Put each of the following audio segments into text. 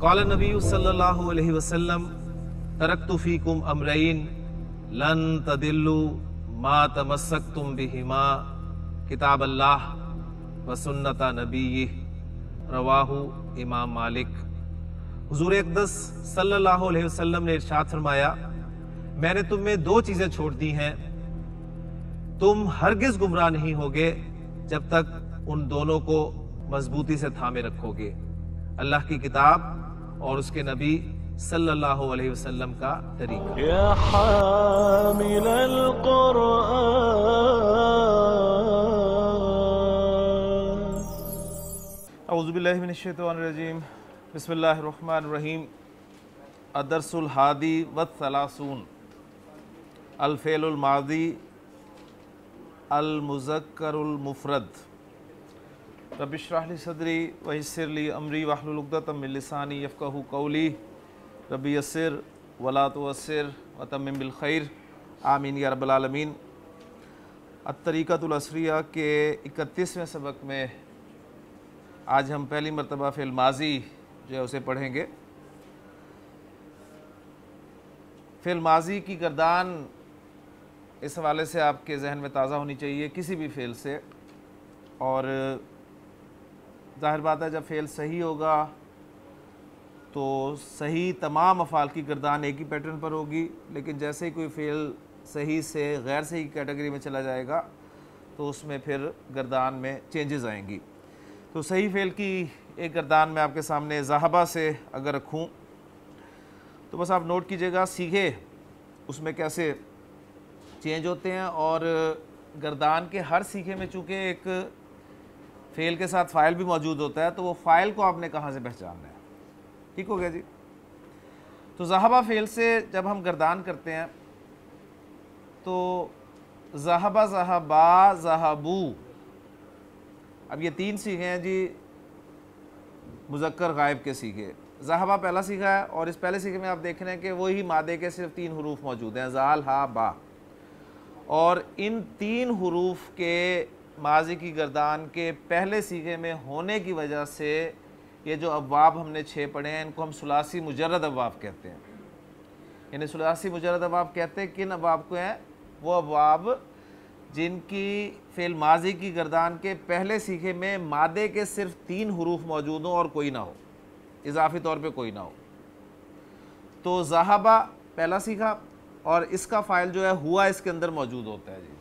क़ाल नबी सल्लल्लाहु अलैहि वसल्लम तरक्तु फीकुम अमरैन लन तदिल्लु मा तमस्सक्तुम बिहिमा किताब अल्लाह व सुन्नत नबी रवाहु इमाम मालिक। हुजूर अक़दस सल्लल्लाहु अलैहि वसल्लम ने इरशाद फरमाया, मैंने तुम में दो चीजें छोड़ दी हैं, तुम हरगिज गुमराह नहीं होगे जब तक उन दोनों को मजबूती से थामे रखोगे, अल्लाह की किताब और उसके नबी सल्लल्लाहु अलैहि वसल्लम का तरीका। या हामिल अऊज़ु बिल्लाहि मिनश शैतानिर रजीम, बिस्मिल्लाहिर रहमानिर रहीम। अदरसुल हादी वत सलासून अल फ़ेलुल माज़ी अल मुज़क्करुल मुफ़रद रब्बि इश्रह ली सदरी व यस्सिर ली अमरी वहलुल उक़दतम मिन लिसानी यफ़क़हू क़ौली रब्बि यस्सिर वला तुअस्सिर व तम्मिम बिल खैर आमीन या रब्बल आलमीन। अत-तरीक़तुल असरिया के 31वें सबक में आज हम पहली मरतबा फ़िल माज़ी जो है उसे पढ़ेंगे। फ़िल माज़ी की गर्दान इस हवाले से आपके जहन में ताज़ा होनी चाहिए किसी भी फ़ेल से, और ज़ाहिर बात है जब फ़ेल सही होगा तो सही तमाम अफ़ाल की गर्दान एक ही पैटर्न पर होगी, लेकिन जैसे ही कोई फ़ेल सही से गैर सही कैटेगरी में चला जाएगा तो उसमें फिर गर्दान में चेंजेस आएंगी। तो सही फ़ेल की एक गर्दान मैं आपके सामने ज़हाबा से अगर रखूं तो बस आप नोट कीजिएगा, सीखे उसमें कैसे चेंज होते हैं, और गर्दान के हर सीखे में चूँकि एक फ़ेल के साथ फ़ाइल भी मौजूद होता है तो वो फ़ाइल को आपने कहाँ से पहचानना है। ठीक हो गया जी। तो ज़हाबा फ़ेल से जब हम गर्दान करते हैं तो ज़हाबा, ज़हाबा, ज़हाबू, अब ये तीन सीखे हैं जी मुज़क्कर गायब के सीखे। ज़हाबा पहला सीखा है और इस पहले सीखे में आप देख रहे हैं कि वही मादे के सिर्फ 3 हुरूफ मौजूद हैं, ज़ाल, हा, बा, और इन 3 हुरूफ के माजी की गर्दान के पहले सीखे में होने की वजह से ये जो अब्वाब हमने 6 पढ़े हैं इनको हम सुलासी मुजर्रद अब्वाब कहते हैं। यानी सुलासी मुजर्रद अब्वाब कहते हैं किन अब्वाब को हैं? वो अब्वाब जिनकी फ़ेल माजी की गर्दान के पहले सीखे में मादे के सिर्फ 3 हुरूफ मौजूद हों और कोई ना हो, इजाफी तौर पे कोई ना हो। तो ज़हाबा पहला सीखा और इसका फ़ाइल जो है हुआ इसके अंदर मौजूद होता है जी।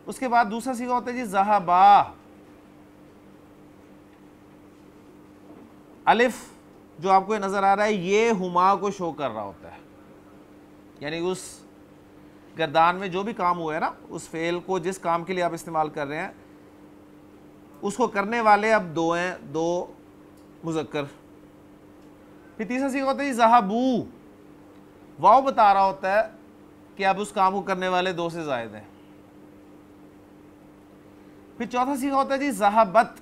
उसके बाद दूसरा सीखा होता है जी ज़हाबा, अलिफ जो आपको ये नज़र आ रहा है ये हुमा को शो कर रहा होता है, यानी उस गर्दान में जो भी काम हुआ है ना, उस फ़ेल को जिस काम के लिए आप इस्तेमाल कर रहे हैं उसको करने वाले अब 2 हैं, 2 मुज़क्कर। फिर तीसरा सीखा होता है जी ज़हाबू, वाव बता रहा होता है कि अब उस काम को करने वाले 2 से ज़ायद हैं। फिर चौथा सीखा होता है जी ज़हाबत,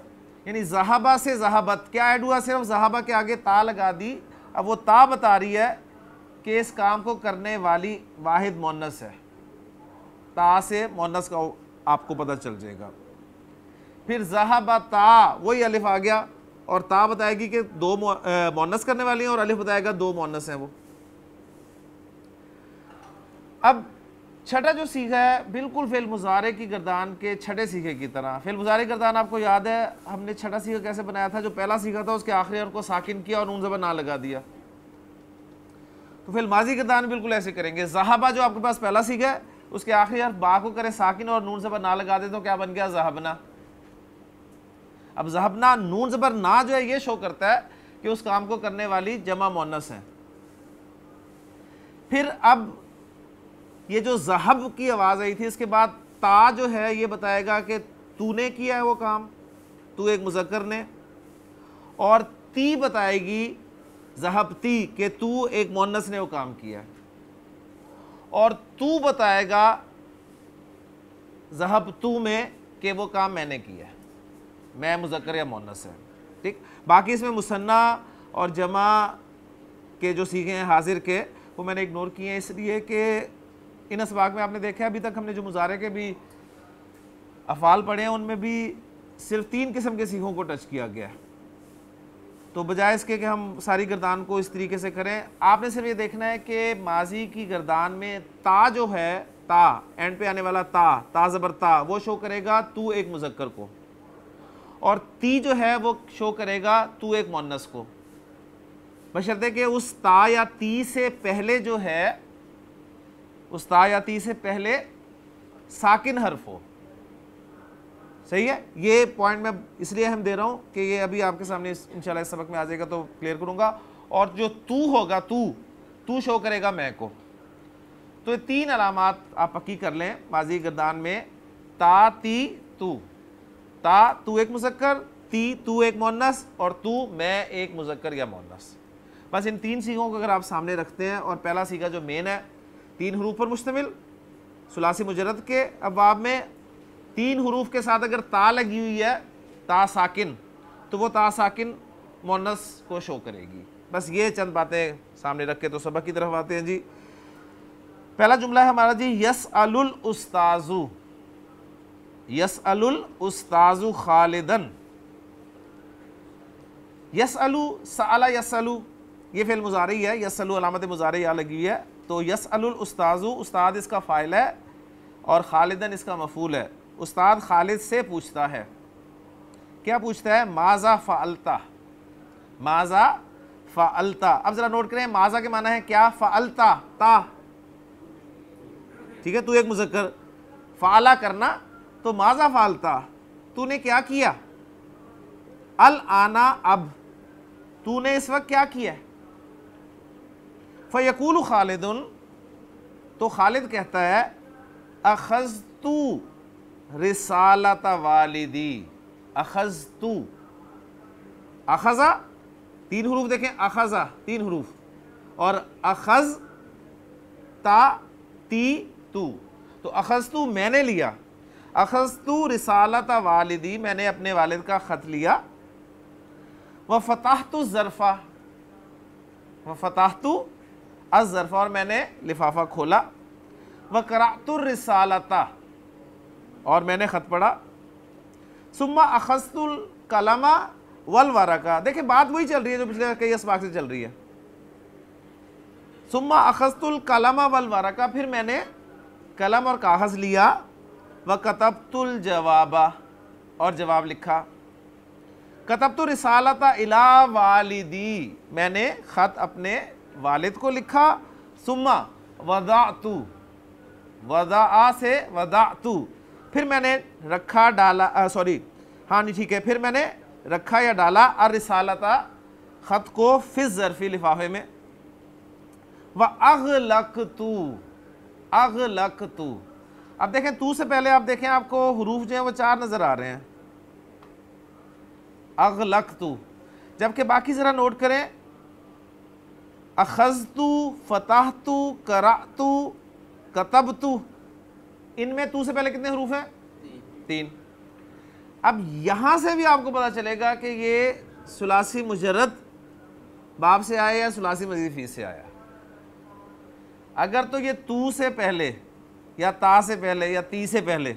यानी ज़हाबा से ज़हाबत क्या ऐड हुआ, सिर्फ ज़हाबा के आगे ता लगा दी, अब वो ता बता रही है कि इस काम को करने वाली वाहिद मुअन्नस है, ता से मुअन्नस का आपको पता चल जाएगा। फिर ज़हाबता, वही अलिफ आ गया और ता बताएगी कि 2 मुअन्नस करने वाली हैं और अलिफ बताएगा 2 मुअन्नस हैं वो। अब छठा जो सीखा है बिल्कुल फ़ेल मुज़ारे की गर्दान के छठे सीखे की तरह। फ़ेल मुज़ारे गर्दान आपको याद है हमने छठा सीखा कैसे बनाया था? जो पहला सीखा था उसके आखिरी हर्फ को साकिन किया और नून ज़बर ना लगा दिया। तो फ़ेल माजी गर्दान बिल्कुल ऐसे करेंगे। ज़हाबा जो आपके पास पहला सीखा है उसके आखिरी हर्फ बा को करे साकिन और नून ज़बर ना लगा दे तो क्या बन गया? ज़हबना। अब ज़हबना नून ज़बर ना जो है ये शो करता है कि उस काम को करने वाली जमा मुअन्नस है। फिर अब ये जो ज़हब की आवाज़ आई थी इसके बाद ता जो है ये बताएगा कि तूने किया है वो काम, तू एक मुज़क्कर ने, और ती बताएगी ज़हबती कि तू एक मुअन्नस ने वो काम किया है, और तू बताएगा ज़हबतू में कि वो काम मैंने किया है, मैं मुज़क्कर या मुअन्नस है। ठीक, बाकी इसमें मुसन्ना और जमा के जो सीखे हैं हाजिर के वो मैंने इग्नोर किए हैं इसलिए कि इन असबाक में आपने देखा है अभी तक हमने जो मुजारे के भी अफ़ाल पढ़े हैं उनमें भी सिर्फ 3 किस्म के सीखों को टच किया गया है। तो बजाय इसके कि हम सारी गर्दान को इस तरीके से करें, आपने सिर्फ ये देखना है कि माजी की गर्दान में ता जो है, ता एंड पे आने वाला ता ज़बर ता, वो शो करेगा तू एक मुज़क्कर को, और ती जो है वो शो करेगा तू एक मुअन्नस को, बशर्ते कि उस ता या ती से पहले जो है, उस ता या ती से पहले साकिन हर्फ हो। सही है, ये पॉइंट मैं इसलिए हम दे रहा हूं कि ये अभी आपके सामने इंशाल्लाह इस सबक में आ जाएगा तो क्लियर करूंगा। और जो तू होगा, तू शो करेगा मैं को। तो ये 3 अलामात आप पक्की कर लें माजी गर्दान में, ता ती तू, ता तू एक मुज़क्कर, ती तू एक मुअन्नस, और तू मैं एक मुज़क्कर या मुअन्नस। बस इन 3 सीगों को अगर आप सामने रखते हैं, और पहला सीगा जो मेन है 3 हरूफ पर मुश्तमिल, सुलासी मुजर्रद के अब्वाब में 3 हरूफ के साथ अगर ता लगी हुई है, ता साकिन, तो वो ता साकिन मुअन्नस को शो करेगी। बस ये चंद बातें सामने रख के तो सबक की तरफ आते हैं जी। पहला जुमला है हमारा जी, यसअलुल उस्ताजु, यसअलुल उस्ताजु खालिदन। यसअलु, सअला यसअलु, ये फेल मुजारी है, यसअलु अलामत मुजारी या लगी हुई है, तो यसअलुल उस्ताजु, उस्ताद इसका फ़ाइल है और खालिदन इसका मफूल है। उस्ताद खालिद से पूछता है, क्या पूछता है? माज़ा फ़अल्ता, माज़ा फ़अल्ता। अब ज़रा नोट करें, माज़ा के माना है क्या? फ़अल्ता, ता, ठीक है, तू एक मुज़क्कर, फ़ाला करना, तो माज़ा फ़अल्ता, तूने क्या किया? अल आना, अब, तूने इस वक्त क्या किया? फ़यक़ूलु खालिदुन, तो खालिद कहता है, अख़ज़तु रिसालत वालिदी, अख़ज़तु, अख़ज़ा 3 हरूफ देखें, अख़ज़ा 3 हरूफ, और अख़ज़ ता ती तू, तो अख़ज़तु मैंने लिया, अख़ज़तु रिसालत वालिदी, मैंने अपने वालिद का ख़त लिया, व फ़तहतु ज़रफ़ा, व फ़तहतु अज़-ज़रफ़ा, और मैंने लिफाफा खोला, व क़रअतु रिसालता, और मैंने ख़त पढ़ा, सुम्मा अख़ज़तुल कलमा वल वरक़ा। देखिए बात वही चल रही है जो पिछले कई असबाक़ से चल रही है। सुम्मा अख़ज़तुल कलमा वल वरक़ा, फिर मैंने कलम और कागज़ लिया, व कतबतुल जवाबा, और जवाब लिखा, कतबतु रिसालता इला वालिदी, मैंने ख़त अपने वालिद को लिखा, सुम्मा वदाअतु, वदाआ से वदाअतु, फिर मैंने रखा डाला, सॉरी हाँ नहीं ठीक है, फिर मैंने रखा या डाला और रिसालता ख़त को फिज़ ज़रफ़ी लिफाफे में, व अग़लक़तु, अग़लक़तु। अब देखें तू से पहले आप देखें आपको हरूफ जो हैं वो 4 नज़र आ रहे हैं, अग़लक़तु, जबकि बाकी ज़रा नोट करें, अख़ज़तु, फ़तहतु, क़रअतु, कतबतु, इनमें तू से पहले कितने हरूफ हैं? 3। अब यहाँ से भी आपको पता चलेगा कि ये सुलासी मुजर्रद बाब से आया या सुलासी मज़ीद फ़ी से आया। अगर तो ये तू से पहले या ता से पहले या ती से पहले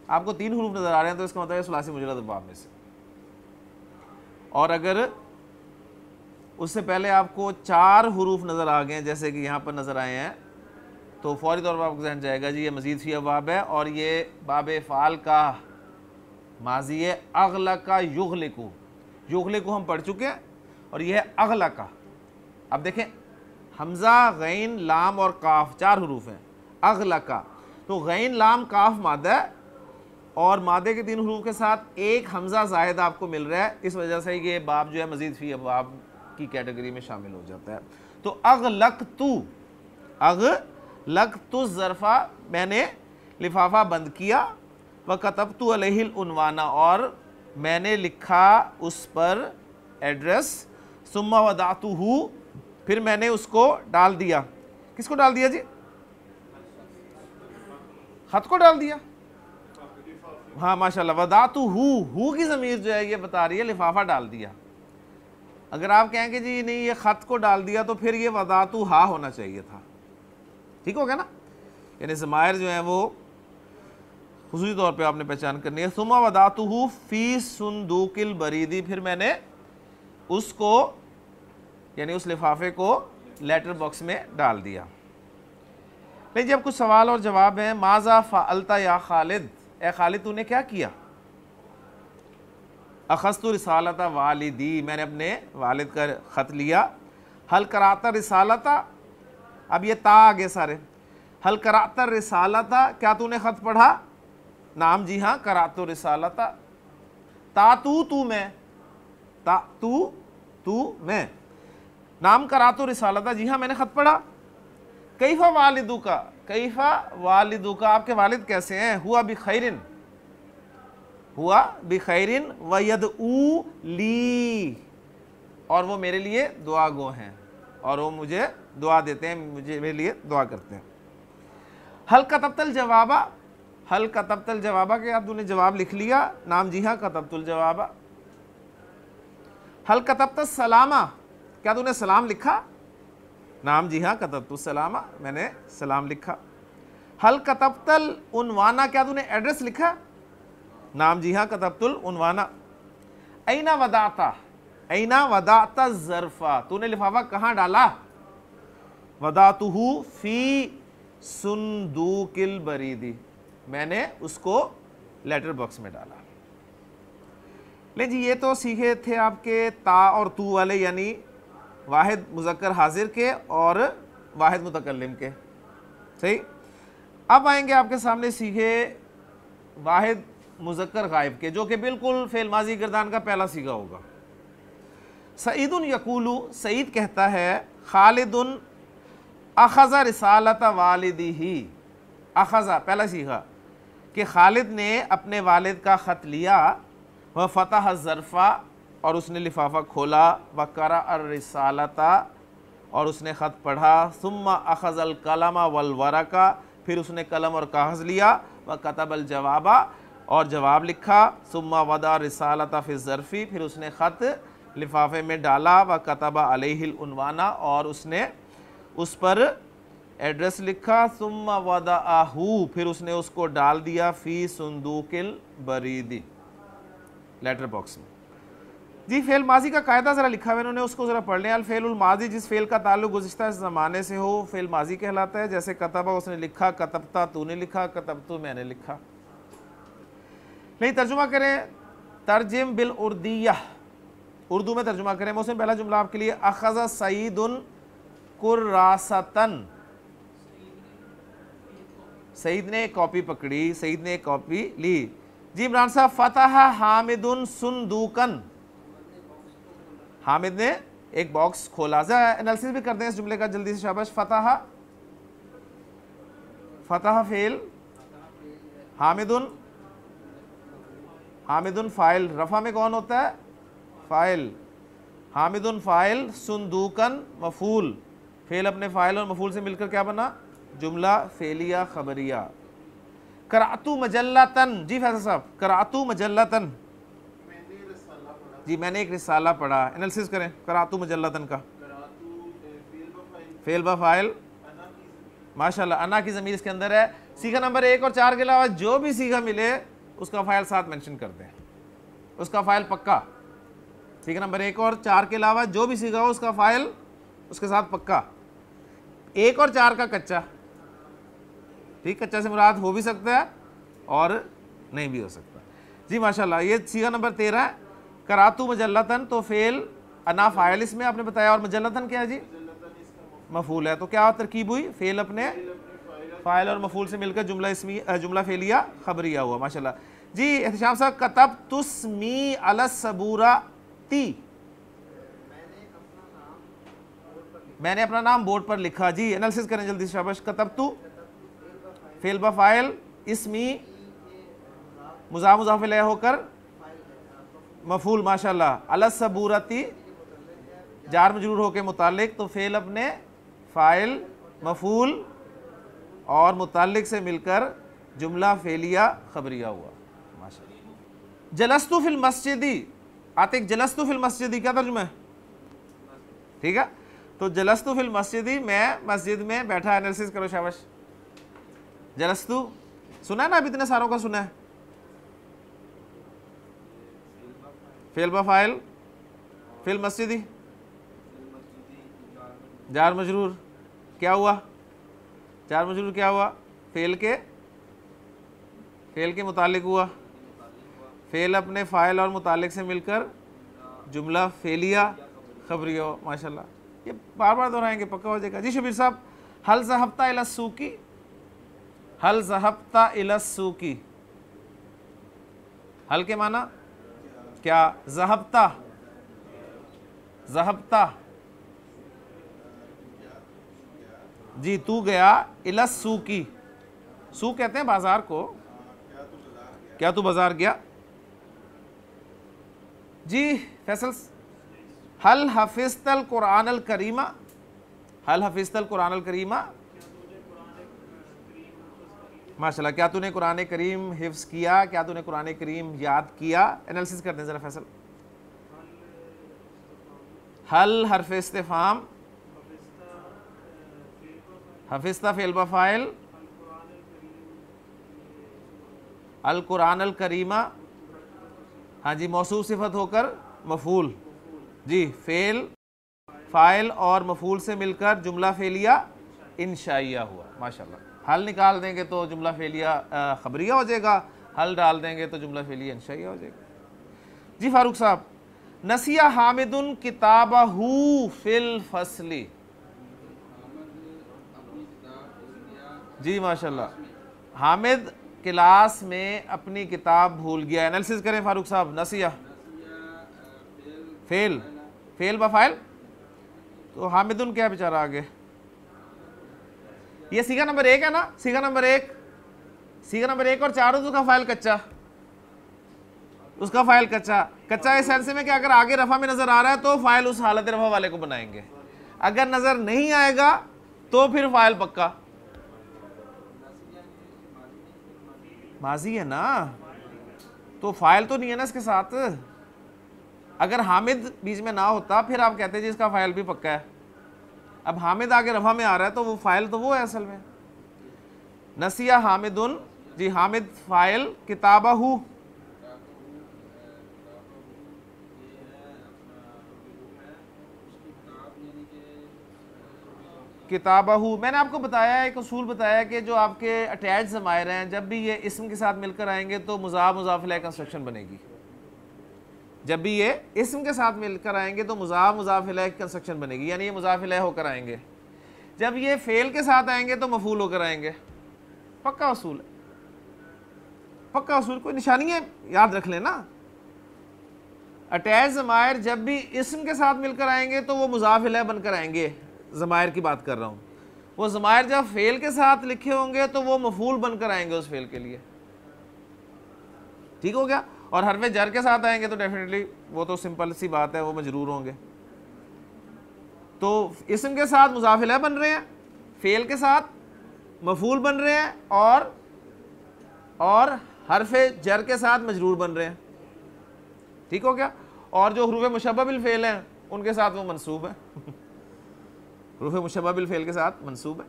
आपको 3 हरूफ नज़र आ रहे हैं, तो इसका मतलब है सुलासी मुजर्रद बाब में से। और अगर उससे पहले आपको 4 हरूफ नज़र आ गए हैं, जैसे कि यहाँ पर नज़र आए हैं, तो फौरी तौर पर आपको जहन जाएगा जी ये मज़ीद फ़ी बाब है, और ये बाब फ़ाल का माजी है, अग़लक़ा युग़लिक़ु, युग़लिक़ु हम पढ़ चुके हैं, और यह है अग़लक़ा। अब देखें हमज़ा, गैन, लाम और काफ 4 हरूफ हैं, अग़लक़ा, तो गैन लाम काफ मादा है, और मादे के 3 हरूफ के साथ एक हमज़ा ज़ायद आपको मिल रहा है, इस वजह से ये बाब जो है मज़ीद फ़ी बाब की कैटेगरी में शामिल हो जाता है। तो अग़लक़तु, अग़लक़तु ज़रफ़ा, मैंने लिफाफा बंद किया, व कतबतु अलैहिल उन्वाना, और मैंने लिखा उस पर एड्रेस, सुम्मा वदाअतुहु, फिर मैंने उसको डाल दिया। किसको डाल दिया जी? ख़त को डाल दिया। हाँ माशाल्लाह, वदाअतुहु की ज़मीर जो है ये बता रही है लिफाफा डाल दिया। अगर आप कहें कि जी नहीं ये ख़त को डाल दिया, तो फिर ये वदाअतुहा होना चाहिए था, ठीक हो गया ना? यानी ज़मायर जो है वो खुसूसी तौर पे आपने पहचान करनी है। सुम्मा वदाअतुहु फ़ी सुंदूकिल बरीदी, फिर मैंने उसको यानी उस लिफाफे को लेटर बॉक्स में डाल दिया। लेकिन जब कुछ सवाल और जवाब हैं। माजा फ़अलता या खालिद, ए खालिद तूने क्या किया। अखस्तु रिसालता वालिदी, मैंने अपने वालिद का ख़त लिया। हल कराता रिसालता, अब ये ता आगे सारे। हल कराता रिसालता, क्या तूने ख़त पढ़ा। नाम जी हाँ, करातो रिसालता। ता तू मैं, ता तू मैं। नाम करातो रिसालता, जी हाँ मैंने ख़त पढ़ा। कैफ़ा वालिदू का, कैफ़ा वालिदू का, आपके वालिद कैसे हैं। हुआ बिखैरिन, हुआ बिखैरिन व यदऊ ली, और वो मेरे लिए दुआ गो हैं, और वो मुझे दुआ देते हैं, मुझे मेरे लिए दुआ करते हैं। हल कतबतल जवाबा, हल कतबतल जवाबा के आप तूने जवाब लिख लिया। नाम जी हाँ कतबतुल जवाबा। हल कतबत सलामा, क्या तूने सलाम लिखा। नाम जी हाँ कतबतु सलामा, मैंने सलाम लिखा। हल कतबतल उनवाना, क्या तूने एड्रेस लिखा। नाम जी हाँ कतबतुल उनवाना। ऐना वदाता, ऐना वदाता ज़र्फ़ा, तूने लिफाफा कहाँ डाला। वदातुहु फी सुंदूकिल बरीदी, मैंने उसको लेटर बॉक्स में डाला। ले जी ये तो सीखे थे आपके ता और तू वाले, यानी वाहिद मुज़क्कर हाजिर के और वाहिद मुतकल्लिम के, सही। अब आएंगे आपके सामने सीखे वाहिद मुज़क्कर गायब के, जो कि बिल्कुल फेल माजी गर्दान का पहला सीगा होगा। सईदुन यकूलू, सईद कहता है। खालिदुन अखज़ा रिसालत वालिदिही, अखज़ा पहला सीखा कि खालिद ने अपने वालिद का ख़त लिया। वह फ़तह ज़रफ़ा, और उसने लिफाफा खोला। व करा अर रिसालता, और उसने ख़त पढ़ा। सुम्मा अखज़ल कलमा वल वरका, फिर उसने कलम और कागज़ लिया। व कतबल जवाबा, और जवाब लिखा। सुम्मा वदा रिसालता फ़ि ज़रफ़ी, फिर उसने ख़त लिफाफे में डाला। व कतबा अलैहिल उन्वाना, और उसने उस पर एड्रेस लिखा। सुम्मा वदाअहू, फिर उसने उसको डाल दिया। फ़ी सुंदूकिल बरीदी, लेटर बॉक्स में। जी फेल माजी का कायदा ज़रा लिखा हुआ इन्होंने, उसको ज़रा पढ़ लें। अल फेलुल माजी, जिस फेल का ताल्लुक गुज़िश्ता ज़माने से हो, फेल माजी कहलाता है। जैसे कतबा उसने लिखा, कतबता तूने लिखा, कतबतु मैंने लिखा। नहीं तर्जुमा करें, तर्जिम बिल उर्दिया, उर्दू में तर्जुमा करें। मोहसिन पहला जुमला आपके लिए। अखज़ सईदुन कुर्रासतन, सईद ने एक कॉपी पकड़ी, सईद ने एक कॉपी ली। जी इमरान साहब। फ़तह हामिदुन सुंदूकन, हामिद ने एक बॉक्स खोला। जरा एनालिसिस भी कर दें इस जुमले का जल्दी से, शाबाश। फ़तह, फ़तह फेल, हामिदुन, हामिदुन फ़ाइल, रफ़ा में कौन होता है, फ़ाइल। हामिदुन फ़ाइल, सुंदूकन मफ़ूल, फेल अपने फ़ाइल और मफ़ूल से मिलकर क्या बना, जुमला फेलिया खबरिया। करातू मजल्लतन, जी फैसल साहब। करातू मजल्लतन, जी मैंने एक रिसाला पढ़ा। एनालिसिस करें करातू मजल्लतन का। फेल ब फ़ाइल, माशाल्लाह। अना की ज़मीर इसके अंदर है। सीखा नंबर 1 और 4 के अलावा जो भी सीखा मिले उसका फ़ाइल साथ मेंशन कर दें, उसका फ़ाइल पक्का। सीखा नंबर 1 और 4 के अलावा जो भी सीखा हो उसका फ़ाइल उसके साथ पक्का। 1 और 4 का कच्चा, ठीक, कच्चा से मुराद हो भी सकता है और नहीं भी हो सकता। जी माशाल्लाह। ये सीगा नंबर 13 है। करातू मजल्लतन, तो फेल अना फ़ाइल इसमें आपने बताया, और मजल्लतन क्या है जी, मफूल है। तो क्या तरकीब हुई, फेल अपने फ़ाइल और मफूल से मिलकर जुमला इसमी, जुमला फेलिया खबरिया हुआ। माशाल्लाह। जी एहतिशाम साहब। कतब तुस्मी अलस सबूरा ती, मैंने अपना नाम बोर्ड पर लिखा। जी एनालिसिस करें जल्दी से, शाबाश। कतब तू फेल ब फ़ाइल, इसमी मुज़ाफ़ मुज़ाफ़ इलैह होकर मफूल, माशाल्लाह। अलस सबूरती जार मजरूर होकर मुतालिक, तो फेल अपने फ़ाइल मफूल और मुतालिक से मिलकर जुमला फेलिया खबरिया हुआ। माशाल्लाह। जलस्तु फिल मस्जिदी, आतिक जलस्तु फिल मस्जिदी क्या तर्जुमा है, ठीक है। तो जलस्तु फिल मस्जिदी, मैं मस्जिद में बैठा। एनालिसिस करो शाबाश। जलस्तु सुना है ना, अब इतने सारों का सुना है। फेल ब फ़ाइल, फिल मस्जिदी जार मजरूर क्या हुआ? जार मजरूर क्या हुआ? फेल के मुतालिक हुआ। फेल अपने फ़ाइल और मुतालिक से मिलकर जुमला फेलिया खबरिया हो। माशाल्लाह, ये बार बार दोहराएंगे, पक्का हो जाएगा। जी शबीर साहब, हल ज़हबता इला सूकी, हल ज़हबता इला सूकी, हल के माना क्या? ज़हबता, ज़हबता जी तू गया, इला सूकी, सू कहते हैं बाजार को, क्या तू बाजार गया? जी फैसल, हल हफिज़तल कुरान अल करीमा, हल हफिज़तल कुरान अल करीमा, माशाल्लाह, क्या तूने कुरान करीम हिफ्ज़ किया? क्या तूने कुरान करीम याद किया? एनालिसिस करते हैं ज़रा फैसल। हल हरफ इस्तिफ़ाम, हफिज़ता फ़ेल बफ़ाइल, अल कुरान अल करीमा, हाँ जी, मौसूफ सिफत होकर मफूल, जी फ़ेल फ़ाइल और मफूल से मिलकर जुमला फ़ेलिया इंशाइया हुआ। माशाल्लाह, हल निकाल देंगे तो जुमला फ़ेलिया खबरिया हो जाएगा, हल डाल देंगे तो जुमला फ़ेलिया इंशाइया हो जाएगा। जी फारूक साहब, नसिया हामिदुन किताबहू फ़िल फ़स्ली, जी माशाल्लाह, हामिद क्लास में अपनी किताब भूल गया। एनालिसिस करें फारूक साहब। नसिया फेल, फेल बफाइल, तो हामिदुन क्या बेचारा आगे? ये सीगा नंबर 1 है ना, सीगा नंबर 1, सीगा नंबर 1 और 4 उसका फाइल कच्चा, उसका फाइल कच्चा, कच्चा इस सेंस में कि अगर आगे रफा में नजर आ रहा है तो फाइल उस हालत रफा वाले को बनाएंगे, अगर नजर नहीं आएगा तो फिर फाइल पक्का माजी है ना, तो फाइल तो नहीं है ना इसके साथ। अगर हामिद बीच में ना होता फिर आप कहते जी इसका फाइल भी पक्का है। अब हामिद आगे रफा में आ रहा है तो वो फाइल तो वो है असल में। नसिया हामिदुन, जी हामिद फाइल, किताबहू, किताबहू, मैंने आपको बताया, एक उसूल बताया कि जो आपके अटैच ज़मायर हैं जब भी ये इस्म के साथ मिलकर आएंगे तो मुज़ाफ मुज़ाफ इलैह कंस्ट्रक्शन बनेगी। जब भी ये इस्म के साथ मिलकर आएंगे तो मुज़ाफ मुज़ाफ इलैह की कंस्ट्रक्शन बनेगी, यानी ये मुज़ाफ इलैह होकर आएंगे। जब ये फेल के साथ आएंगे तो मफूल होकर आएंगे। पक्का उसूल है, पक्का उसूल, कोई निशानियाँ याद रख लेना। अटैच ज़मायर जब भी इस्म के साथ मिलकर आएंगे तो वो मुज़ाफ इलैह बनकर आएंगे। ज़मायर की बात कर रहा हूँ, वो ज़मायर जब फेल के साथ लिखे होंगे तो वो मफूल बनकर आएंगे उस फेल के लिए। ठीक हो गया। और हरफ जर के साथ आएंगे तो डेफिनेटली वो तो सिंपल सी बात है, वो मजरूर होंगे। तो इस्म के साथ मुज़ाफ इलैह बन रहे हैं, फेल के साथ मफूल बन रहे हैं, और हरफ जर के साथ मजरूर बन रहे हैं। ठीक हो गया। और जो हुरूफ मुशब्बह बिल फेल हैं उनके साथ वो मंसूब है हुरूफ मुशब्बह बिल फेल के साथ मंसूब है।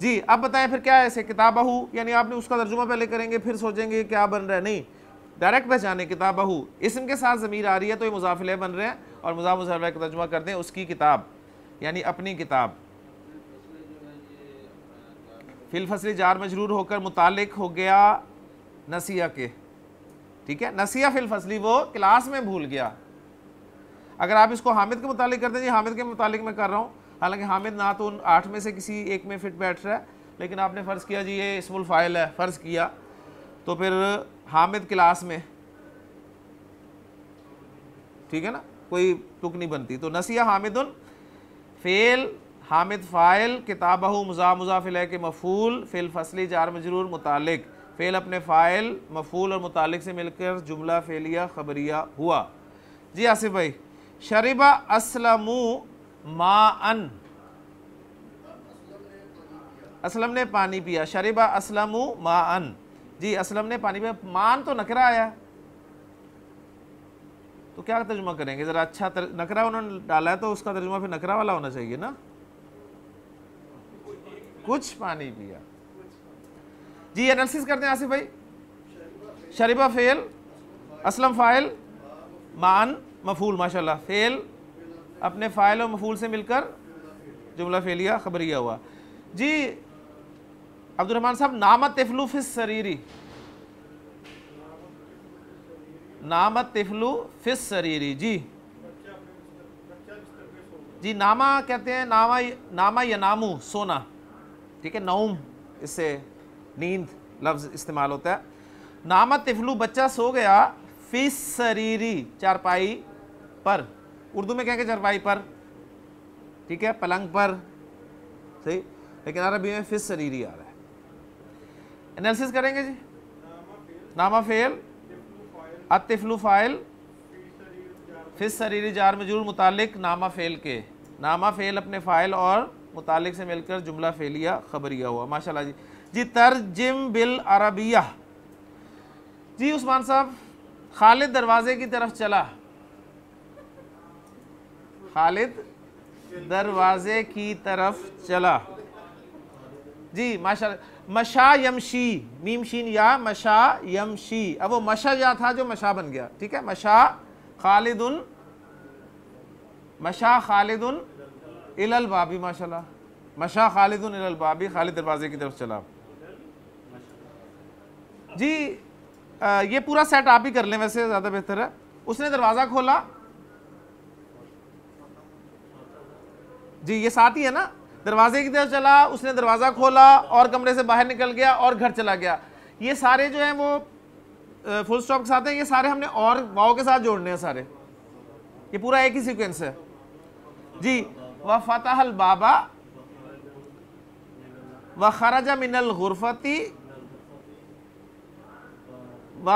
जी अब बताएं फिर क्या है ऐसे? किताबहू, यानी आपने उसका तर्जुमा पहले करेंगे फिर सोचेंगे क्या बन रहा है, नहीं, डायरेक्ट पहचाने। किताबहू इस्म के साथ ज़मीर आ रही है तो ये मुज़ाफ इलैह बन रहे हैं, और मुज़ाफ मुज़ाफ इलैह का तर्जुमा कर दें उसकी किताब, यानी अपनी किताब। फिल फसली जार मजरूर होकर मुतालिक हो गया नसिया के। ठीक है, नसिया फिल फसली, वो क्लास में भूल गया। अगर आप इसको हामिद के मुतालिक करते हैं, जी हामिद के मुतालिक मैं कर रहा हूँ, हालांकि हामिद ना तो उन 8 में से किसी एक में फिट बैठ रहा है, लेकिन आपने फ़र्ज़ किया जी ये इस्मुल फ़ाइल है, फ़र्ज़ किया, तो फिर हामिद क्लास में, ठीक है ना, कोई तुक नहीं बनती। तो नसिया हामिदुन फ़ेल, हामिद फ़ाइल, किताबहू मुज़ाफ मुज़ाफ इलैह के मफ़ूल, फ़िल फसली जार मजरूर मुतालिक, फ़ेल अपने फ़ाइल, मफ़ूल और मुतालिक से मिलकर जुमला फ़ेलिया ख़बरिया हुआ। जी आसिफ भाई, शरिबा असलमू माअन, असलम ने पानी पिया। शरिबा असलमू माअन, जी असलम ने पानी पिया। मान तो नकरा आया, तो क्या तर्जुमा करेंगे ज़रा? अच्छा नकरा उन्होंने डाला है तो उसका तर्जुमा फिर नकरा वाला होना चाहिए ना, कुछ पानी पिया। जी एनालिसिस करते हैं आसिफ भाई। शरिबा फेल, असलम फ़ाइल, मान मफूल, माशाल्लाह। फेल अपने फ़ाइल और मफूल से मिलकर जुमला फेलिया खबरिया हुआ। जी अब्दुर्रहमान साहब, नामत तिफलू फिस सरीरी, नामत तिफलू फिस सरीरी। जी जी, नामा कहते हैं, नामा नामा या नामू सोना, ठीक है, नौम इससे नींद लफ्ज़ इस्तेमाल होता है। नामा तिफलू बच्चा सो गया, फिस सरीरी चारपाई पर, उर्दू में कहेंगे चारपाई पर, ठीक है, पलंग पर, सही, लेकिन अरबी में फिस सरीरी आ रहा है। एनालिसिस करेंगे जी। नामा फेल, अतिफलू फाइल, फिस सरीरी जार मजरूर मुतालिक नामा फेल के, नामा फेल अपने फ़ाइल और मुतालिक से मिलकर जुमला फेलिया खबरिया हुआ। माशाल्लाह जी। जी तर्जिम बिल अरबिया। जी उस्मान साहब, खालिद दरवाजे की तरफ चला, खालिद दरवाजे की तरफ चला। जी माशाल्लाह। मशा यमशी, मीम शीन या, मशा यमशी, अब वो मशा था जो मशा बन गया, ठीक है। मशा खालिदुन, मशा खालिदुन इलल बाबी, माशाल्लाह, मशा खालिदुन इलल बाबी, खालिद दरवाजे की तरफ चला। जी ये पूरा सेट आप ही कर लें, वैसे ज़्यादा बेहतर है। उसने दरवाज़ा खोला, जी ये साथ ही है ना, दरवाजे की तरफ चला, उसने दरवाज़ा खोला और कमरे से बाहर निकल गया और घर चला गया। ये सारे जो हैं वो फुल स्टॉप के साथ हैं, ये सारे हमने और वाव के साथ जोड़ने हैं सारे, ये पूरा एक ही सीक्वेंस है। जी व फतहल बाबा व खरजा मिनल गुरफती व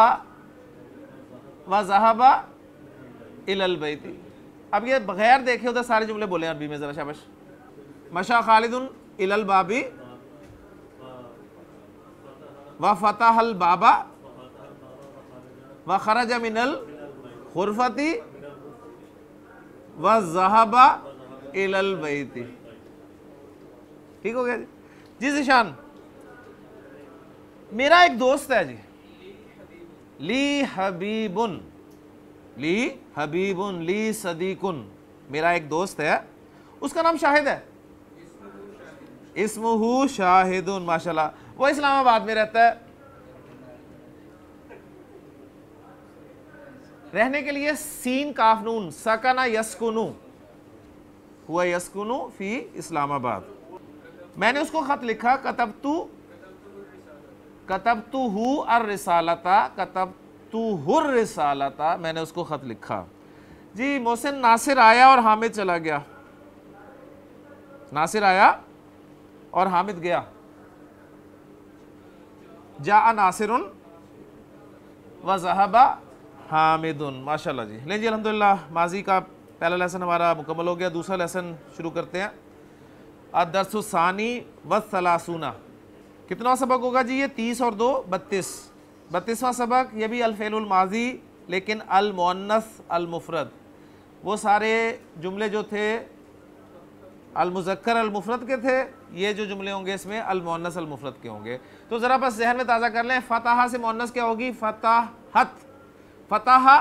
ज़हबा इलल बैती। अब ये बगैर देखे उधर सारे जुमले बोले अरबी में, ज़रा शाबाश। मशा खालिदुन इलल बाबी व फतहल बाबा व खरजा मिनल गुरफती व ज़हबा इलल बैती। ठीक हो गया जी। जी ज़िशान, मेरा एक दोस्त है जी, ली हबीबुन, ली हबीबुन, ली सदीकुन, मेरा एक दोस्त है, उसका नाम शाहिद है, इस्मुहु शाहिदुन, माशाल्लाह। वो इस्लामाबाद में रहता है, रहने के लिए सीन काफ नून, सकना यस्कुनु, हुआ यस्कुनु फी इस्लामाबाद। मैंने उसको खत लिखा, कतबतु हु अर रिसालता, कतबतु हुर रिसालता, मैंने उसको खत लिखा। जी मोहसिन, नासिर आया और हामिद चला गया, नासिर आया और हामिद गया। जा नासिरुन व ज़हबा हामिदुन, माशाल्लाह जी। लें जी अल्हम्दुलिल्लाह, माजी का पहला लेसन हमारा मुकम्मल हो गया। दूसरा लेसन शुरू करते हैं। अदरसुसानी व सलासूना, कितना सबक होगा जी? ये 30 और 2 32, 32वां सबक। ये भी अल-फ़ेलुल माजी लेकिन अल-मुअन्नस अल-मुफ़रद, वो सारे जुमले जो थे अल-मुज़क्कर अल-मुफ़रद के थे, ये जो जुमले होंगे इसमें अल-मुअन्नस अल-मुफ़रद के होंगे। तो ज़रा बस जहन में ताज़ा कर लें। फ़ताहा से मुअन्नस क्या होगी? फ़ताहत, फ़ताहा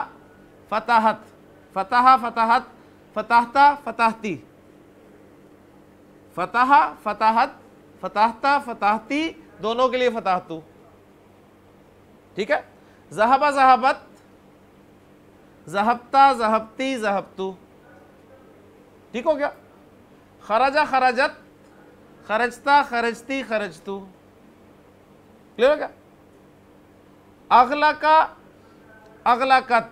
फ़ताहत, फ़ताहा फ़ताहत, फ़ताहता फ़ताहती, फ़ताहा फ़ताहत, फ़ताहता फ़ताहती, दोनों के लिए फ़ताहतू, ठीक है। ज़हबा ज़हबत, ज़हबता ज़हबती ज़हबतू, ठीक हो गया। खरजा खरजत, खरजता खरजती खरजतू, क्लियर हो गया। अगलका अगलकत,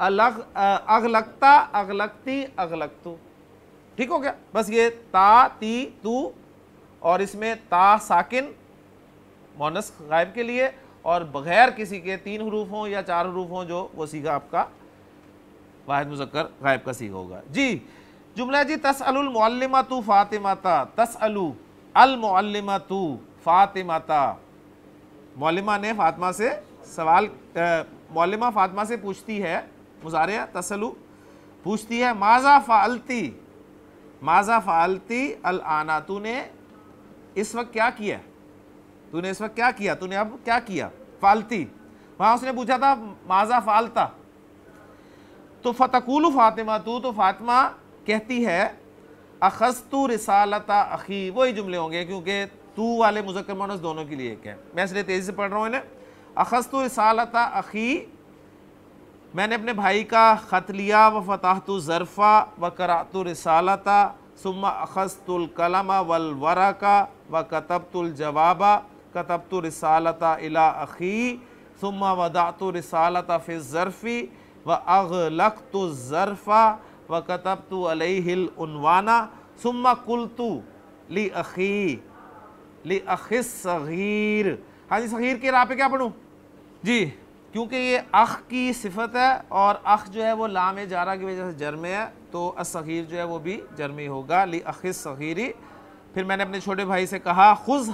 अगलकता अगलकती अगलकतू, ठीक हो गया। बस ये ता ती तू और इसमें ता साकिन मोनस गायब के लिए और बगैर किसी के 3 हरूफ हों या 4 हरूफ हों, जो वो सीगा आपका वाहिद मुज़क्कर गायब का सीगा होगा। जी जुमला जी, तसअलुल मुअल्लिमतु फातिमाता, तसअलु अल मुअल्लिमतु फातिमाता, मुअल्लिमा ने फातिमा से सवाल, मुअल्लिमा फातिमा से पूछती है, मुज़ारे तसअलु पूछती है। माज़ा फ़अल्ती, माज़ा फ़अल्ती अल आना, तूने इस वक्त क्या किया, तूने इस वक्त क्या किया, तूने अब क्या किया। फ़अल्ती, वहाँ उसने पूछा था माज़ा फ़अल्ता, तो फ़तक़ूलु फ़ातिमा तो फातिमा कहती है अखज़तु रिसालता अख़ी, वही जुमले होंगे क्योंकि तू वाले मुज़क्कर मुअन्नस दोनों के लिए एक है। मैं इसलिए तेज़ी से पढ़ रहा हूँ इन्हें। अखज़तु रिसालता अख़ी, मैंने अपने भाई का ख़त लिया, व फ़तहतु ज़रफ़ा व क़रअतु रिसालता सुम्मा अख़ज़तुल कलमा वल वरक़ा व कतबतुल जवाबा कतबतु रिसालता इला अख़ी सुम्मा वदअतु रिसालता फ़ि ज़रफ़ी व अग़लक़तु ज़रफ़ा व कतबतु अलैहिल उन्वाना सुम्मा क़ुल्तु ली अख़िस सग़ीर। हाँ जी, सग़ीर के राह पे क्या पढ़ूँ जी, क्योंकि ये अख की सिफत है और अख जो है वो लाम जारा की वजह से जर में है, तो असग़ीर जो है वो भी जर में होगा, ली अख़िस सग़ीरी। फिर मैंने अपने छोटे भाई से कहा खुज़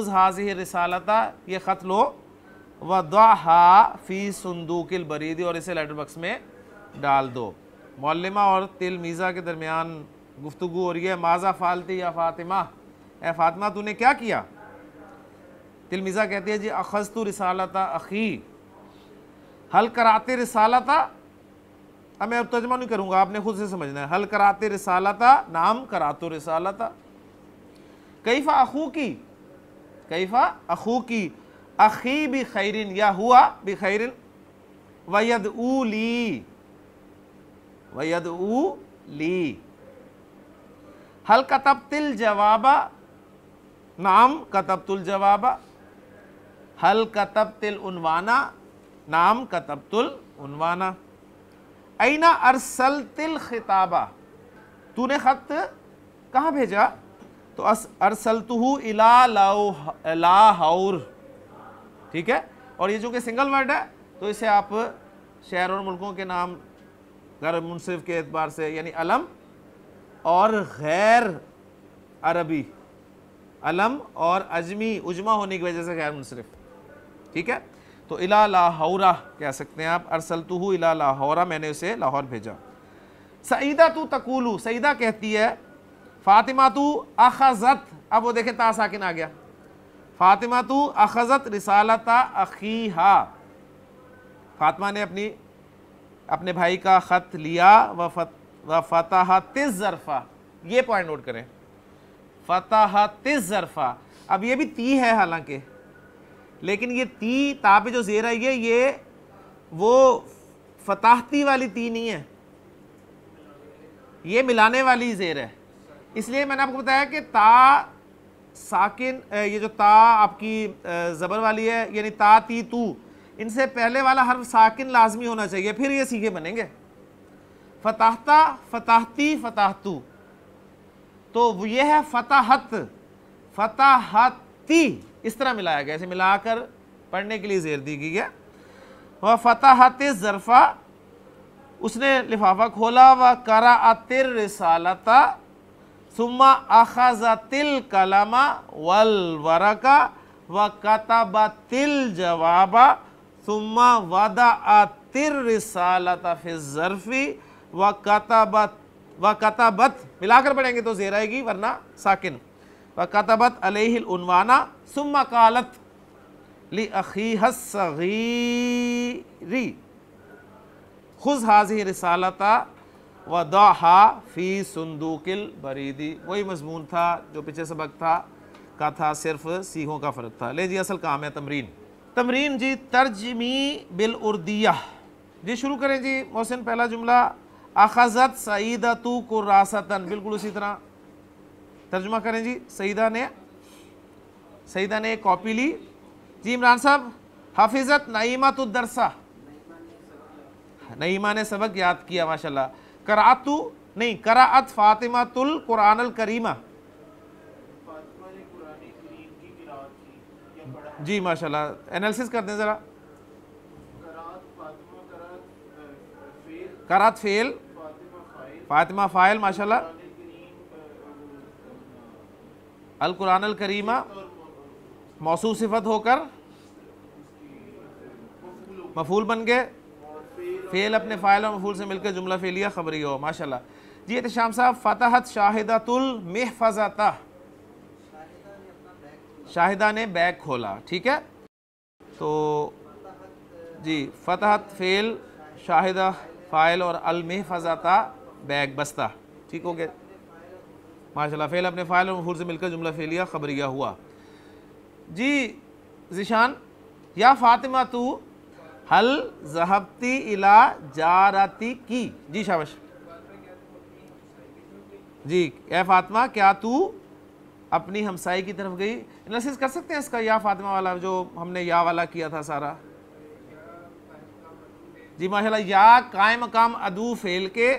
हाज़िही रिसालता, ये ख़त लो, वदअहा फ़ी सुंदूकिल बरीदी, और इसे लेटर बॉक्स में डाल दो। मौल्लिमा और तिलमीज़ा के दरमियान गुफ्तगू हो रही है। माज़ा फ़ालती या फ़ातिमा, ए फ़ातिमा तूने क्या किया। तिलमीज़ा कहती है जी अख़ज़तु रिसालता अख़ी हल कराते रिसालता। अब मैं तर्जुमा नहीं करूँगा, आपने खुद से समझना है। हल कराते रिसालता नाम करातु रिसालता। कैफ़ा अख़ूकी, कैफ़ा अख़ूकी अख़ी बि खैरिन या हुआ बि खैरिन वयदऊ ली। हल कतबतिल जवाबा नाम कतबतुल जवाबा। हल कतबतिल उन्वाना नाम कतबतुल उन्वाना। ऐना अरसलतिल खिताबा, तूने ख़त कहाँ भेजा, तो अरसलतुहु इला लाहौर, ठीक है। और ये जो कि सिंगल वर्ड है तो इसे आप शहर और मुल्कों के नाम गैर मुनसिफ के एतबार से, यानी अलम और गैर अरबी, अलम और अजमी उजमा होने की वजह से गैर मुनसरिफ, ठीक है। तो इला लाहौरा कह सकते हैं आप, अरसलतुहु इला लाहौरा, मैंने उसे लाहौर भेजा। सईदा तू तकूलू, सईदा कहती है फ़ातिमा तू अख़ज़त, अब वो देखें ता साकिन आ गया। फ़ातिमा तू अख़ज़त रिसालता अख़ीहा, फ़ातिमा ने अपने भाई का ख़त लिया, व फ़तहतिज़ ज़रफ़ा, ये पॉइंट नोट करें, फ़तहतिज़ ज़रफ़ा। अब ये भी ती है हालांकि, लेकिन ये ती ता पे जो ज़ेर है ये वो फ़ताहती वाली ती नहीं है, ये मिलाने वाली ज़ेर है। इसलिए मैंने आपको बताया कि ता साकिन, ये जो ता आपकी ज़बर वाली है, यानी ता ती तू, इनसे पहले वाला हर्फ साकिन लाजमी होना चाहिए, फिर ये सीखे बनेंगे। फ़ताहता, फ़ताहती, फ़ताहतू, तो ये है फ़ताहत, फ़ताहती, इस तरह मिलाया गया, इसे मिलाकर पढ़ने के लिए ज़ेर दी गई है। वह फ़ताहतिज़ ज़रफ़ा, उसने लिफाफा खोला, व क़रअतिर रिसालता सुम्मा अख़ज़तिल कलमा वल वरक़ा व कतबतिल जवाबा सुम्मा वदअतिर रिसालता फ़ि ज़रफ़ी व कतबत, मिलाकर पढ़ेंगे तो ज़ेर आएगी वरना साकिन। व कतबत अलैहिल उन्वाना सुम्मा क़ालत लि अख़ीहा सग़ीरी खुज़ हाज़िही रिसालता वदअहा फ़ी सुंदूकिल बरीदी। वही मज़मून था जो पिछले सबक का था, सिर्फ सीखों का फ़र्क था। ले जी असल काम है तमरीन। तमरीन जी तर्जमी बिल उर्दिया जी, शुरू करें जी। मोहसिन पहला जुमला अख़ज़त सईदतु कुर्रासतन, बिल्कुल उसी तरह तर्जुमा करें जी। सईदा ने एक कॉपी ली जी। इमरान साहब हाफिज़त नईमतु दरसा, नईमा ने सबक याद किया माशाल्लाह। करातु नहीं, कराअत फ़ातिमातुल कुरानल करीमा जी माशाल्लाह। एनालिसिस कर दें ज़रा। करात फ़ेल, फ़ातिमा फ़ाइल माशाल्लाह। अल कुरानल करीमा मौसूफ़ सिफ़त होकर मफ़ूल बन गए, फ़ेल अपने फ़ाइल और मफ़ूल से मिलकर जुमला फ़ेलिया ख़बरी हो माशाल्लाह जी। एहतिशाम साहब फ़तहत शाहिदतुल महफ़ज़ता, शाहिदा ने बैग खोला, ठीक है। तो जी फ़तहत फ़ेल, शाहिदा फ़ाइल और अल महफज़ाता बैग बस्ता। ठीक हो गया माशाल्लाह। फ़ेल अपने फ़ाइल और मफ़ूल से मिलकर जुमला फ़ेलिया ख़बरिया हुआ। जी ज़िशान, या फ़ातिमा तू हल ज़हबती इला जाराती की। जी शाबाश जी। ए फ़ातिमा क्या तू अपनी हमसाई की तरफ गई। एनालिसिस कर सकते हैं इसका, या फ़ातिमा वाला जो हमने या वाला किया था सारा। जी माशाल्लाह। या कायम मकाम अदू फ़ेल के,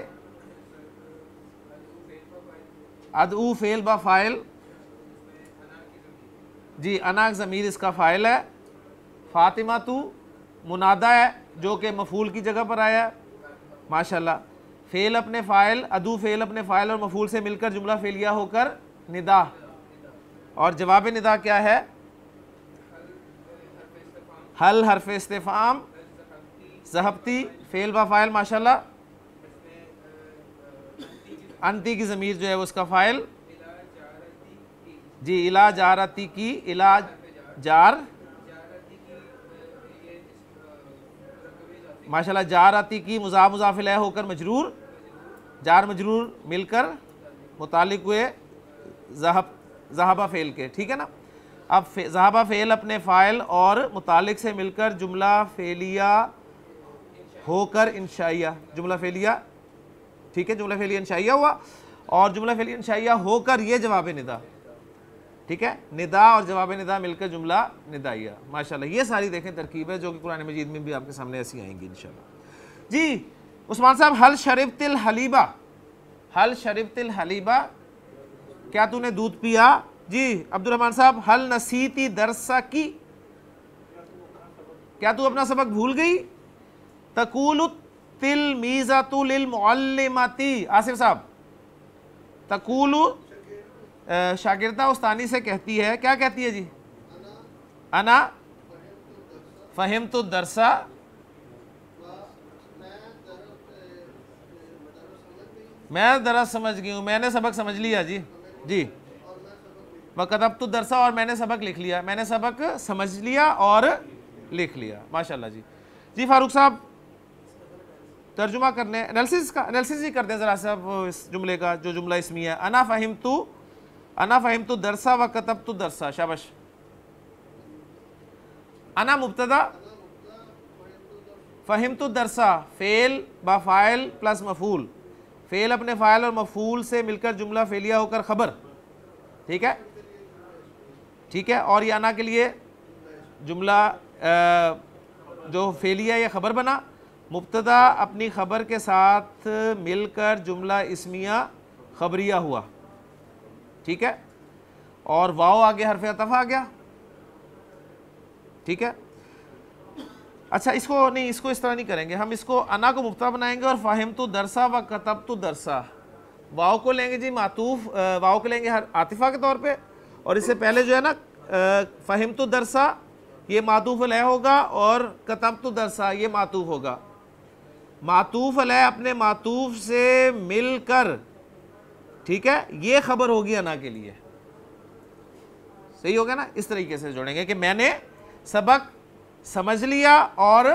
अदू फ़ेल बा फ़ाइल। जी अना ज़मीर इसका फ़ाइल है। फ़ातिमा तू मुनादा है जो कि मफूल की जगह पर आया है माशाल्लाह। फ़ेल अपने फ़ाइल, अदू फ़ेल अपने फ़ाइल और मफूल से मिलकर जुमला फ़ेलिया होकर निदा। और जवाब निदा क्या है? हल हरफ इस्तिफ़ाम, ज़हबती फ़ेल बा फ़ाइल माशाल्लाह। अंती की ज़मीर जो है वो उसका फ़ाइल। जी इला जारती की, इला जार माशाल्लाह। जारती की मुज़ाफ़ मुज़ाफ़ इलैह होकर मजरूर, जार मजरूर मिलकर मुतालिक हुए ज़हाबा फ़ेल के। ठीक है ना। अब ज़हाबा फ़ेल अपने फ़ाइल और मुतालिक से मिलकर जुमला फ़ेलिया होकर इंशाइया, जुमला फ़ेलिया। ठीक है, जुमला फ़ेलिया इंशाइया हुआ और जुमला फ़ेलिया इंशाइया होकर ये जवाब निदा। ठीक है, निदा और जवाब निदा मिलकर जुमला निदाइया माशाल्लाह। ये सारी देखें तरकीब है जो कि कुरान मजीद में भी आपके सामने ऐसी आएंगी इंशाल्लाह। जी उस्मान साहब, हल शरिबतिल हलीबा, हल शरिबतिल हलीबा क्या तूने दूध पिया। जी अब्दुल रहमान साहब, हल नसीती दरसा की, क्या तू अपना सबक भूल गई। तकूलु तिलमीज़ातु लिल मुअल्लिमाती, आसिफ साहब, तकूलु शागिर्दा उस्तानी से कहती है, क्या कहती है जी। अना फ़हिम्तु दरसा, मैं दरस समझ गई हूँ, मैंने सबक समझ लिया जी। जी वकतबतु दरसा, और मैंने सबक लिख लिया, मैंने सबक समझ लिया और लिख लिया माशाल्लाह जी। जी फारूक साहब, तर्जुमा करने एनालिसिस का एनालिसिस ही कर दें ज़रा साहब इस जुमले का, जो जुमला इसमी है। अना फ़हिम्तु दरसा व कतबतु दरसा। शाबाश। अना मुब्तदा, फ़हिम्तु दरसा फ़ेल बा फ़ाइल प्लस मफूल। फ़ेल अपने फ़ाइल और मफूल से मिलकर जुमला फ़ेलिया होकर ख़बर। ठीक है, ठीक है। और ये अना के लिए जुमला जो फ़ेलिया ये ख़बर बना। मुब्तदा अपनी ख़बर के साथ मिलकर जुमला इसमिया ख़बरिया हुआ। ठीक है, और वाओ आगे हरफ अतफ़ आ गया। ठीक है, अच्छा इसको नहीं, इसको इस तरह नहीं करेंगे हम, इसको अना को मुब्तदा बनाएंगे और फ़हिम्तु दरसा व कतबतु दरसा। वाओ को लेंगे जी मातूफ, वाओ को लेंगे आतिफ़ा के तौर पे, और इससे पहले जो है ना फ़हिम्तु दरसा ये मातूफ़ अलैह होगा और कतबतु दरसा ये मातूफ़ होगा। मातूफ़ अलैह अपने मातूफ़ से मिलकर, ठीक है, ये खबर होगी अना के लिए। सही होगा ना। इस तरीके से जोड़ेंगे कि मैंने सबक समझ लिया और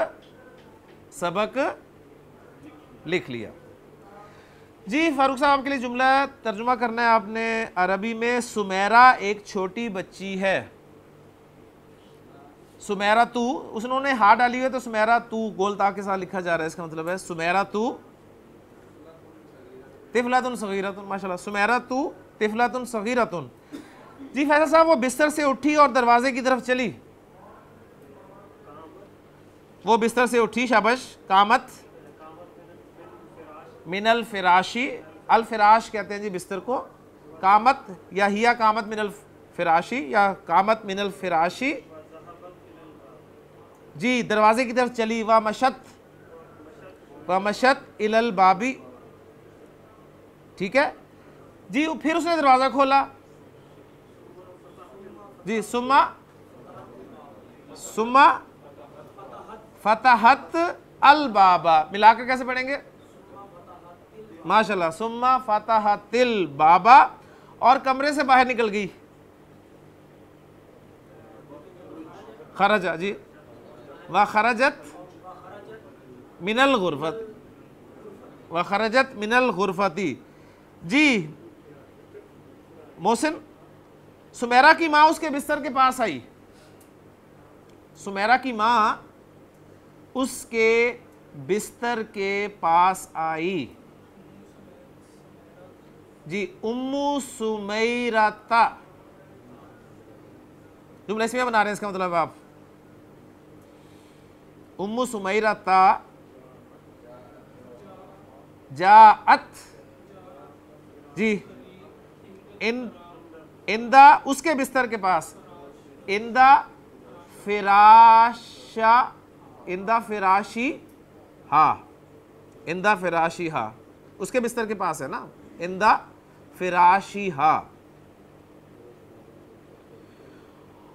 सबक लिख लिया। जी फारूक साहब, आपके लिए जुमला तर्जुमा करना है आपने अरबी में। सुमेरा एक छोटी बच्ची है। सुमेरा तू, उसने हा डाली हुई है तो सुमेरा तू गोल ता के साथ लिखा जा रहा है, इसका मतलब है सुमेरा तू तिफलातुन सगीरतुन। माशाल्लाह, सुमेरा तू तिफलातुन सगीरतुन। जी फैसल साहब, वो बिस्तर से उठी और दरवाजे की तरफ चली। वो बिस्तर से उठी, शाबाश। कामत मिनल फिराशी, अल फिराश कहते हैं जी बिस्तर को। कामत या हिया कामत मिनल फिराशी या कामत मिनल फिराशी। जी दरवाजे की तरफ चली। व मशत इलल बाबी। ठीक है जी, फिर उसने दरवाजा खोला जी। सुम्मा फतहत अल बाबा, मिलाकर कैसे पढ़ेंगे माशाल्लाह। सुम्मा फतहतिल बाबा, और कमरे से बाहर निकल गई। खरजा जी, व खरजत मिनल गुरफत, व खरजत मिनल गुरफती। जी मोहसिन, सुमेरा की माँ उसके बिस्तर के पास आई, सुमेरा की माँ उसके बिस्तर के पास आई। जी उम्मु सुमैरता, जुमला इसमें बना रहे हैं, इसका मतलब आप उम्मु सुमैरता जाअत, जी इंदा उसके बिस्तर के पास, इंदा फिराशा, इंदा फिराशी हा, इंदा फिराशी हा, उसके बिस्तर के पास है ना, इंदा फिराशी हा।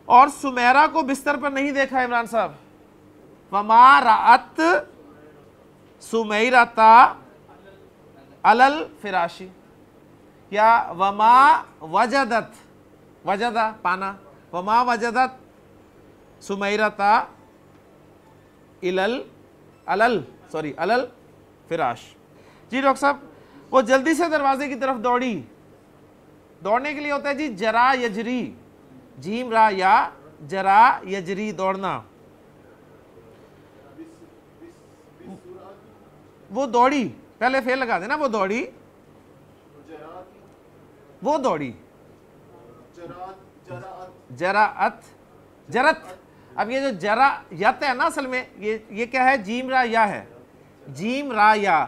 और सुमेरा को बिस्तर पर नहीं देखा इमरान साहब। वमा राअत सुमैरता अलल फिराशी, या वमा वजदत, वजदा पाना, वमा वजदत सुमैरता इलल अलल सॉरी अलल फिराश। जी डॉक्टर साहब, वो जल्दी से दरवाजे की तरफ दौड़ी। दौड़ने के लिए होता है जी जरा यजरी, जीम रा या, जरा यजरी दौड़ना। वो दौड़ी, पहले फेल लगा देना, वो दौड़ी, वो दौड़ी, जराअत, जरत। अब ये जो जरा यत है ना, असल में ये क्या है, जीम रा या है, जीम रा या।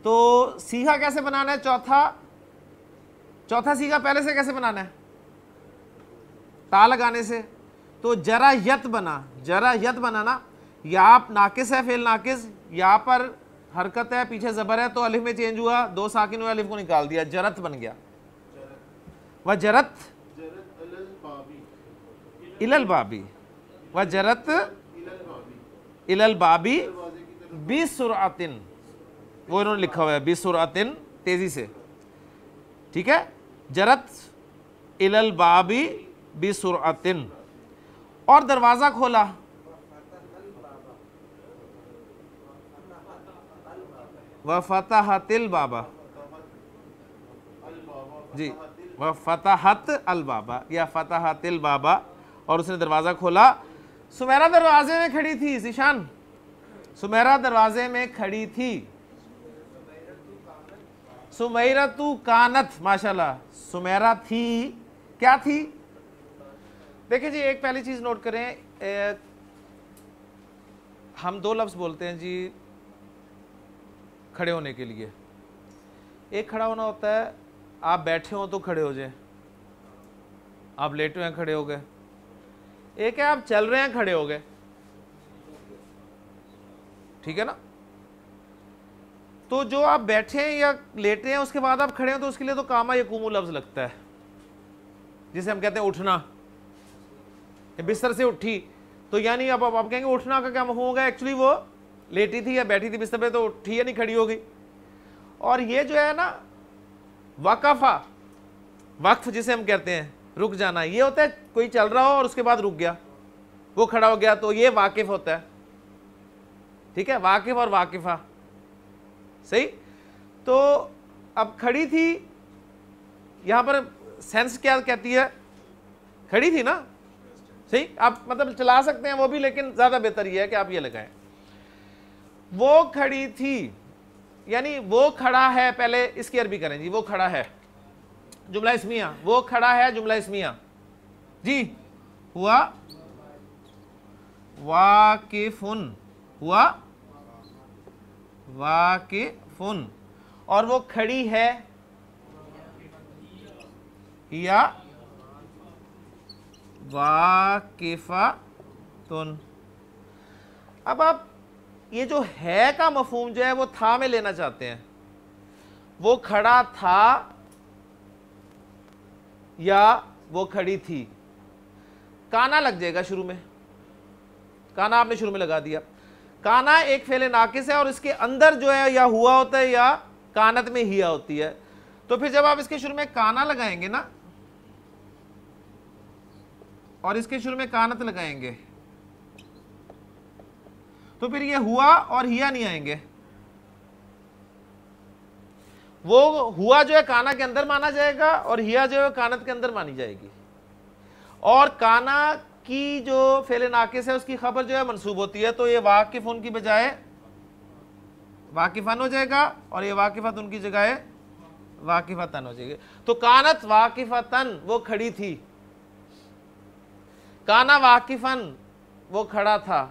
तो सीगा कैसे बनाना है, चौथा सीगा पहले से कैसे बनाना है, ता लगाने से। तो जरा यत बना, जरा यत बनाना, या नाकिस है, फेल नाकिस, या पर हरकत है, पीछे जबर है, तो अलिफ में चेंज हुआ, दो साकिन हुए, अलिफ को निकाल दिया, जरत बन गया। वह जरत इलल बाबी, वह जरत इलल बाबी बिसुरअतिन, वो इन्होंने लिखा हुआ है बिसुरअतिन, तेजी से, ठीक है। जरत इलल बाबी बिसुरअतिन, और दरवाजा खोला। वह फतहतिल बाबा, जी वह फतहत अल बाबा या फतहतिल बाबा, और उसने दरवाजा खोला। सुमेरा दरवाजे में खड़ी थी, ज़ीशान, सुमेरा दरवाजे में खड़ी थी। सुमैरतु कानत, माशाल्लाह, सुमेरा थी, क्या थी। देखिए जी, एक पहली चीज नोट करें, हम दो लफ्ज बोलते हैं जी खड़े होने के लिए। एक खड़ा होना होता है, आप बैठे हो तो खड़े हो जाए, आप लेटे हुए हैं खड़े हो गए। एक है आप चल रहे हैं खड़े हो गए, ठीक है ना। तो जो आप बैठे हैं या लेटे हैं उसके बाद आप खड़े हैं, तो उसके लिए तो कामा यकूमु लफ्ज लगता है, जिसे हम कहते हैं उठना, बिस्तर से उठी। तो यानी अब आप कहेंगे उठना का क्या मफ़हूम होगा, एक्चुअली वो लेटी थी या बैठी थी बिस्तर पे, तो उठी या नहीं खड़ी हो गई। और ये जो है ना वक़फ़ा, वक्फ जिसे हम कहते हैं रुक जाना, ये होता है कोई चल रहा हो और उसके बाद रुक गया, वो खड़ा हो गया, तो ये वाकिफ होता है, ठीक है, वाकिफ और वाकिफा, सही। तो अब खड़ी थी, यहां पर सेंस क्या कहती है, खड़ी थी ना, सही। आप मतलब चला सकते हैं वो भी, लेकिन ज्यादा बेहतर यह है कि आप ये लगाएं, वो खड़ी थी, यानी वो खड़ा है। पहले इसकी अरबी करें जी, वो खड़ा है जुमला इस्मिया, वो खड़ा है जुमला इस्मिया जी। हुआ वाकिफुन, हुआ वाकिफुन, और वो खड़ी है या वाकिफातुन। अब आप ये जो है का मफहूम जो है वो था में लेना चाहते हैं, वो खड़ा था या वो खड़ी थी। काना लग जाएगा शुरू में, काना आपने शुरू में लगा दिया। काना एक फेले नाकिस है और इसके अंदर जो है या हुआ होता है या कानत में हिया होती है। तो फिर जब आप इसके शुरू में काना लगाएंगे ना और इसके शुरू में कानत लगाएंगे, तो फिर ये हुआ और हिया नहीं आएंगे। वो हुआ जो है काना के अंदर माना जाएगा और हिया जो है कानत के अंदर मानी जाएगी। और काना की जो फेले नाकिस है उसकी खबर जो है मंसूब होती है, तो ये वाकिफुन की बजाय वाकिफन हो जाएगा और ये वाकिफत उनकी जगह वाकिफतन हो जाएगी। तो कानत वाकिफतन, वो खड़ी थी, काना वाकिफन, वो खड़ा था।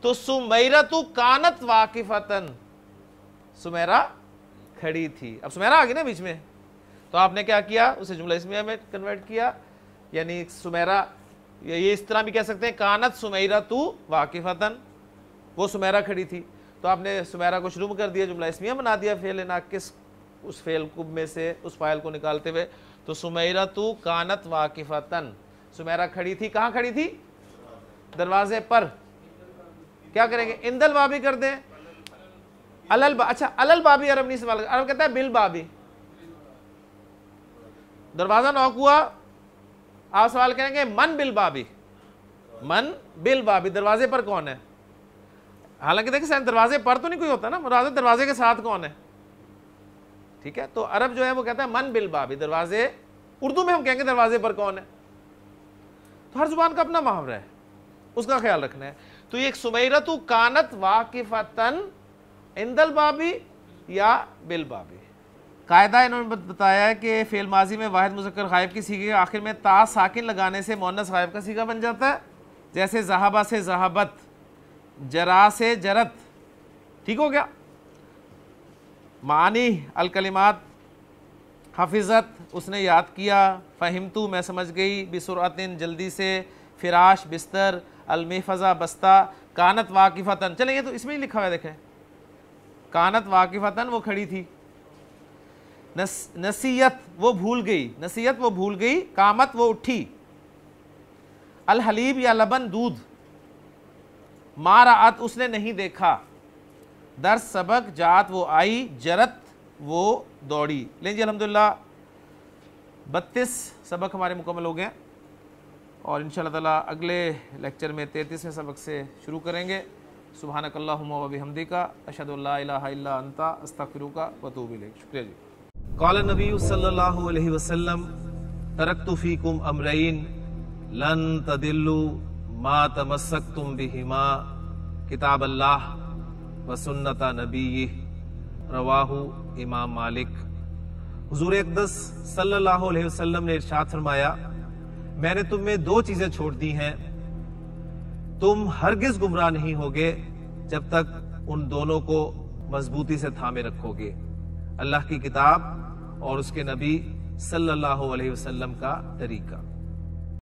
तो सुमैरतु कानत वाकिफतन, सुमेरा खड़ी थी। अब सुमेरा आ गई ना बीच में, तो आपने क्या किया, उसे जुमला इस्मिया में कन्वर्ट किया, यानी सुमेरा, ये इस तरह भी कह सकते हैं कानत सुमैरतु वाकिफतन, वो सुमेरा खड़ी थी। तो आपने सुमेरा को शुरू कर दिया, जुमला इस्मिया बना दिया फेल नाकिस उस फेल कुब में से उस फाइल को निकालते हुए। तो सुमैरतु कानत वाकिफतन, सुमेरा खड़ी थी, कहाँ खड़ी थी, दरवाजे पर। क्या करेंगे, इंदल बाबी कर दें, अलल अच्छा अलल बाबी अरब नहीं सवाल, अरब कहता है बिल बाबी। दरवाजा नॉक हुआ, आप सवाल करेंगे मन बिल बाबी, मन बिल बाबी, दरवाजे पर कौन है। हालांकि देखिए दरवाजे पर तो नहीं कोई होता ना, मुराद दरवाजे के साथ कौन है, ठीक है। तो अरब जो है वो कहता है मन बिल बाबी, दरवाजे, उर्दू में हम कहेंगे दरवाजे पर कौन है। तो हर जुबान का अपना मुहावरा है, उसका ख्याल रखना है। तो ये एक सुमैरतु कानत वाकिफतन इंदल बाबी या बिल बाबी। कायदा इन्होंने बताया है कि फेल माजी में वाहिद मुज़क्कर गायब की सीगे आखिर में ता साकिन लगाने से मुअन्नस गायब का सीगा बन जाता है। जैसे ज़हाबा से ज़हाबत, जरा से जरत, ठीक हो गया। मानी अल कलिमात हफिज़त, उसने याद किया। फ़हिमतु, मैं समझ गई। बिसुरअतिन, जल्दी से। फिराश, बिस्तर। अलमिहफ़ज़ा, बस्ता। कानत वाकिफ़तन, चलें ये तो इसमें ही लिखा हुआ है, देखें कानत वाकिफ़तन, वो खड़ी थी। नसीयत, वो भूल गई, नसीयत वो भूल गई। कामत, वो उठी। अल हलीब या लबन, दूध। माराअत, उसने नहीं देखा। दर्स, सबक। जात, वो आई। जरत, वो दौड़ी। लें जी अल्हम्दुलिल्लाह 32 सबक हमारे मुकम्मल हो गए और इंशाअल्लाह ताला अगले लेक्चर में 33वें सबक से शुरू करेंगे। सुब्हानकल्लाहुम्मा व बिहम्दिका अशहदु अल्ला इलाहा इल्ला अंता अस्तगफिरुका व अतूबु इलैक। शुक्रिया जी। क़ाल नबी सल्लल्लाहु अलैहि वसल्लम तरक्तु फ़ीकुम अमरैन लन तदिल्लु मा तमस्सक्तुम बिहिमा किताब अल्लाह व सुन्नत नबीय्यिह, रवाहु इमाम मालिक। हुजूर अक़दस सल्लल्लाहु अलैहि वसल्लम ने इरशाद फरमाया, मैंने तुम में 2 चीजें छोड़ दी हैं, तुम हरगिज गुमराह नहीं होगे जब तक उन दोनों को मजबूती से थामे रखोगे, अल्लाह की किताब और उसके नबी सल्लल्लाहु अलैहि वसल्लम का तरीका।